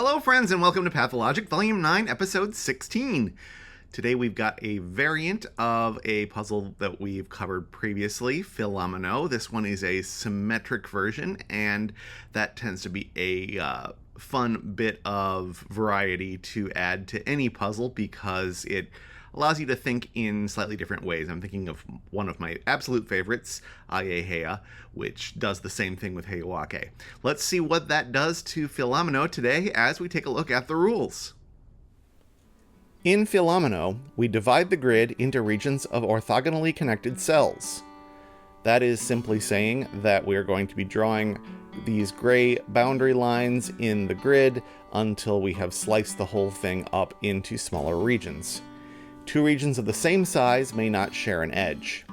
Hello friends and welcome to Pathologic Volume 9, Episode 16. Today we've got a variant of a puzzle that we've covered previously, Fillomino. This one is a symmetric version, and that tends to be a fun bit of variety to add to any puzzle because it allows you to think in slightly different ways. I'm thinking of one of my absolute favorites, Heya, which does the same thing with Heiwake. Let's see what that does to Fillomino today as we take a look at the rules. In Fillomino, we divide the grid into regions of orthogonally connected cells. That is simply saying that we're going to be drawing these gray boundary lines in the grid until we have sliced the whole thing up into smaller regions. Two regions of the same size may not share an edge.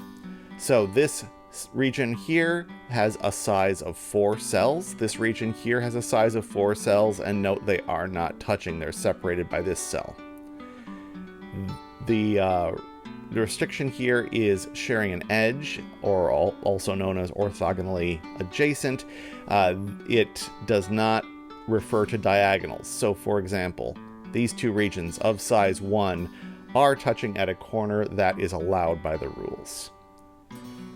So this region here has a size of 4 cells. This region here has a size of 4 cells, and note they are not touching. They're separated by this cell. The restriction here is sharing an edge, or also known as orthogonally adjacent. It does not refer to diagonals. So for example, these two regions of size 1 are touching at a corner that is allowed by the rules.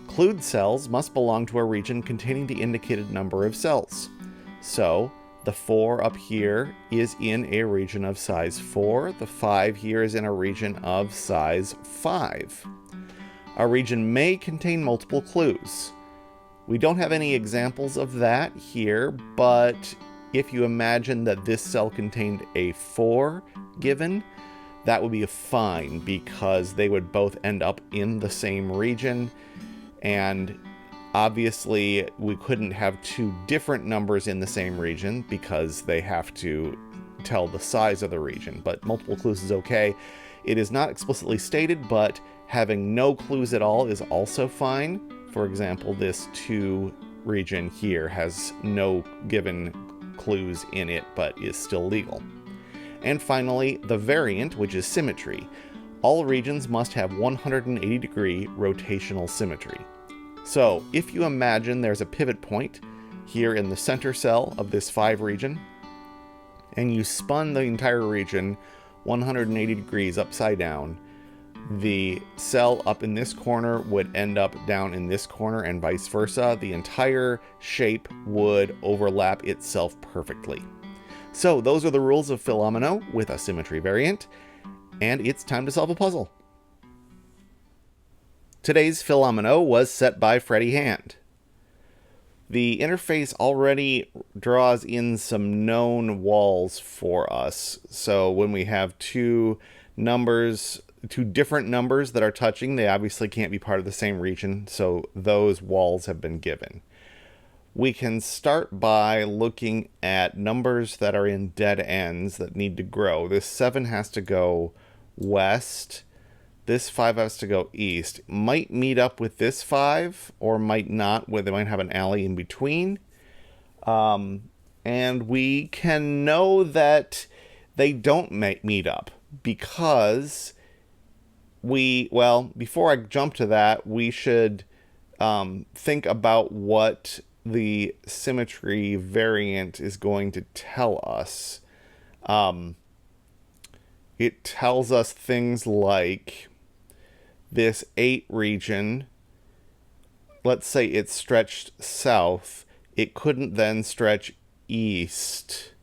Clued cells must belong to a region containing the indicated number of cells. So the 4 up here is in a region of size 4. The 5 here is in a region of size 5. A region may contain multiple clues. We don't have any examples of that here, but if you imagine that this cell contained a 4 given, that would be fine because they would both end up in the same region. And obviously we couldn't have two different numbers in the same region because they have to tell the size of the region, but multiple clues is okay. It is not explicitly stated, but having no clues at all is also fine. For example, this 2 region here has no given clues in it, but is still legal. And finally, the variant, which is symmetry. All regions must have 180-degree rotational symmetry. So if you imagine there's a pivot point here in the center cell of this 5 region, and you spun the entire region 180 degrees upside down, the cell up in this corner would end up down in this corner and vice versa. The entire shape would overlap itself perfectly. So those are the rules of Fillomino with a symmetry variant, and it's time to solve a puzzle. Today's Fillomino was set by Freddie Hand. The interface already draws in some known walls for us. So when we have two different numbers that are touching, they obviously can't be part of the same region, so those walls have been given. We can start by looking at numbers that are in dead ends that need to grow. This 7 has to go west. This 5 has to go east. Might meet up with this 5 or might not, where they might have an alley in between. And we can know that they don't meet up because before I jump to that, we should think about what the symmetry variant is going to tell us. It tells us things like this 8 region, let's say it's stretched south, it couldn't then stretch east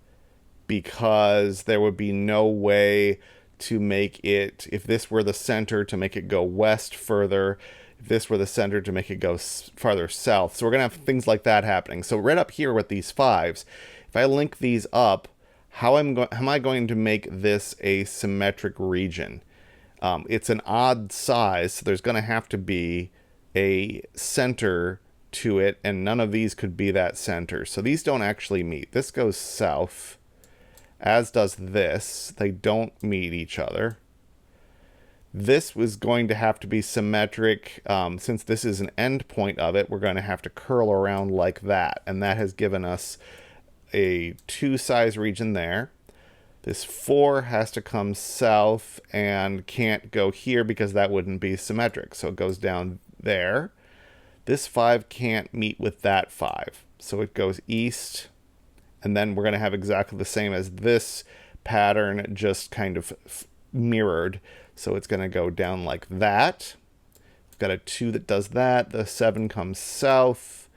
because there would be no way to make it, if this were the center, to make it go west further, if this were the center, to make it go farther south. So we're going to have things like that happening. So right up here with these 5s, if I link these up, how am I going to make this a symmetric region? It's an odd size, so there's going to have to be a center to it, and none of these could be that center. So these don't actually meet. This goes south, as does this. They don't meet each other. This was going to have to be symmetric. Since this is an end point of it, we're going to have to curl around like that, and that has given us a 2 size region there. This 4 has to come south and can't go here because that wouldn't be symmetric. So it goes down there. This 5 can't meet with that 5. So it goes east And then we're going to have exactly the same as this pattern, just kind of mirrored. So it's going to go down like that. We've got a 2 that does that. The 7 comes south.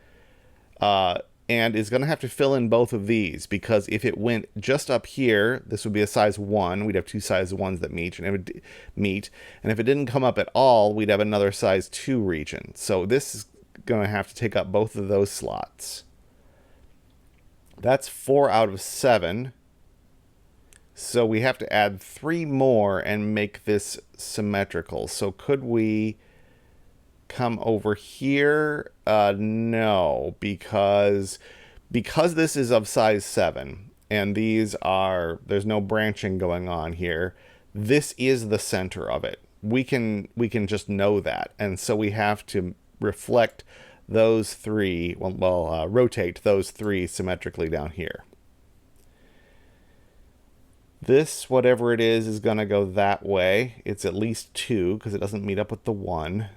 And is going to have to fill in both of these, because if it went just up here, this would be a size 1. We'd have 2 size 1s that meet, and it would meet. And if it didn't come up at all, we'd have another size 2 region. So this is going to have to take up both of those slots. That's 4 out of 7. So we have to add 3 more and make this symmetrical. So could we come over here? No, because this is of size 7 and these are, there's no branching going on here. This is the center of it. We can just know that, and so we have to reflect those 3. Rotate those 3 symmetrically down here. This, whatever it is going to go that way. It's at least 2 because it doesn't meet up with the 1.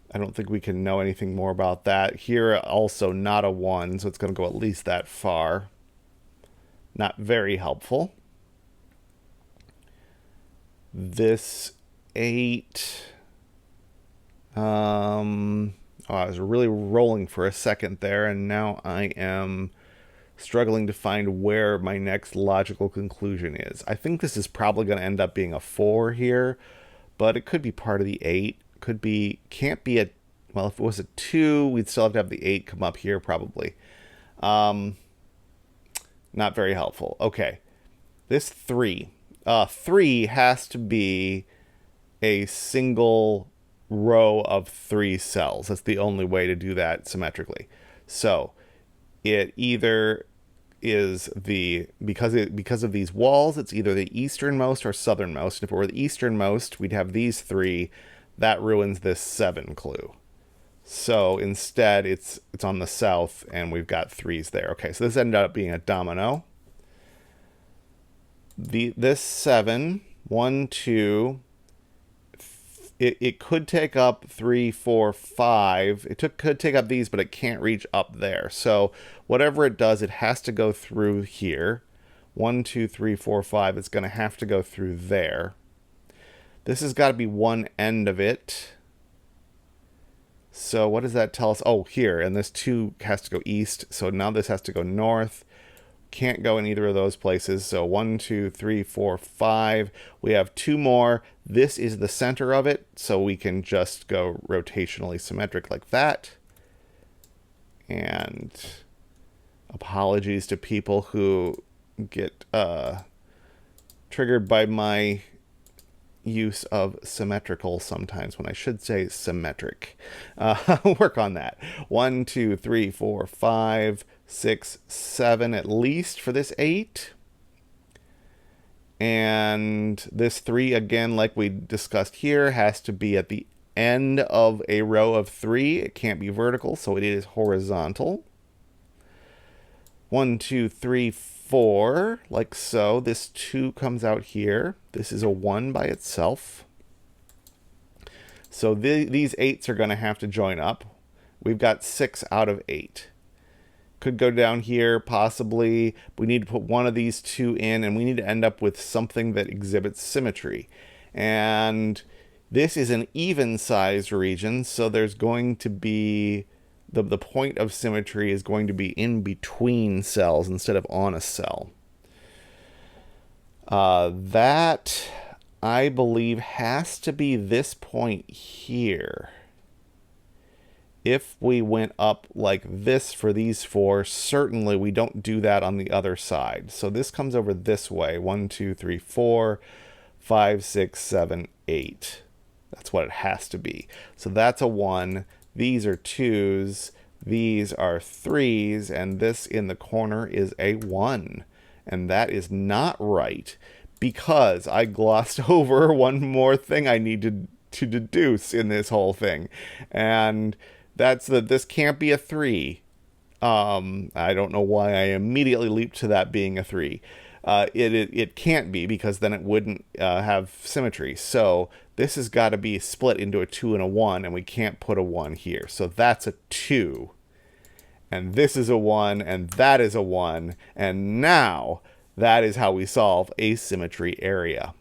I don't think we can know anything more about that. Here, also not a 1, so it's going to go at least that far. Not very helpful. This 8... I was really rolling for a second there, and now I am struggling to find where my next logical conclusion is. I think this is probably going to end up being a 4 here, but it could be part of the 8. Could be, can't be a, well, if it was a 2, we'd still have to have the 8 come up here probably. Not very helpful. Okay, this 3. 3 has to be a single row of 3 cells. That's the only way to do that symmetrically. So it either is the, because of these walls, it's either the easternmost or southernmost. If it were the easternmost, we'd have these 3. That ruins this 7 clue. So instead, it's on the south, and we've got 3s there. Okay, so this ended up being a domino. This 7, 1, 2. It could take up 3, 4, 5. Could take up these, but it can't reach up there. So whatever it does, it has to go through here. 1, 2, 3, 4, 5. It's going to have to go through there. This has got to be one end of it. So what does that tell us? Oh, here. And this 2 has to go east. So now this has to go north. Can't go in either of those places. So 1, 2, 3, 4, 5. We have 2 more. This is the center of it, so we can just go rotationally symmetric like that. And apologies to people who get triggered by my use of symmetrical sometimes when I should say symmetric. Work on that. 1, 2, 3, 4, 5, 6, 7 at least for this 8. And this 3, again, like we discussed here, has to be at the end of a row of 3. It can't be vertical, so it is horizontal. 1, 2, 3, 4, like so. This 2 comes out here. This is a 1 by itself. So these 8s are going to have to join up. We've got 6 out of 8. Could go down here, possibly. We need to put one of these 2 in, and we need to end up with something that exhibits symmetry. And this is an even-sized region, so there's going to be... The point of symmetry is going to be in between cells instead of on a cell. That, I believe, has to be this point here. If we went up like this for these 4, certainly we don't do that on the other side. So this comes over this way. 1, 2, 3, 4, 5, 6, 7, 8. That's what it has to be. So that's a 1. These are 2s. These are 3s. And this in the corner is a 1. And that is not right, because I glossed over one more thing I need to deduce in this whole thing. And that's that this can't be a 3. I don't know why I immediately leaped to that being a 3. It can't be, because then it wouldn't have symmetry. So this has got to be split into a 2 and a 1, and we can't put a 1 here. So that's a 2. and this is a 1, and that is a 1, and now that is how we solve a symmetry area.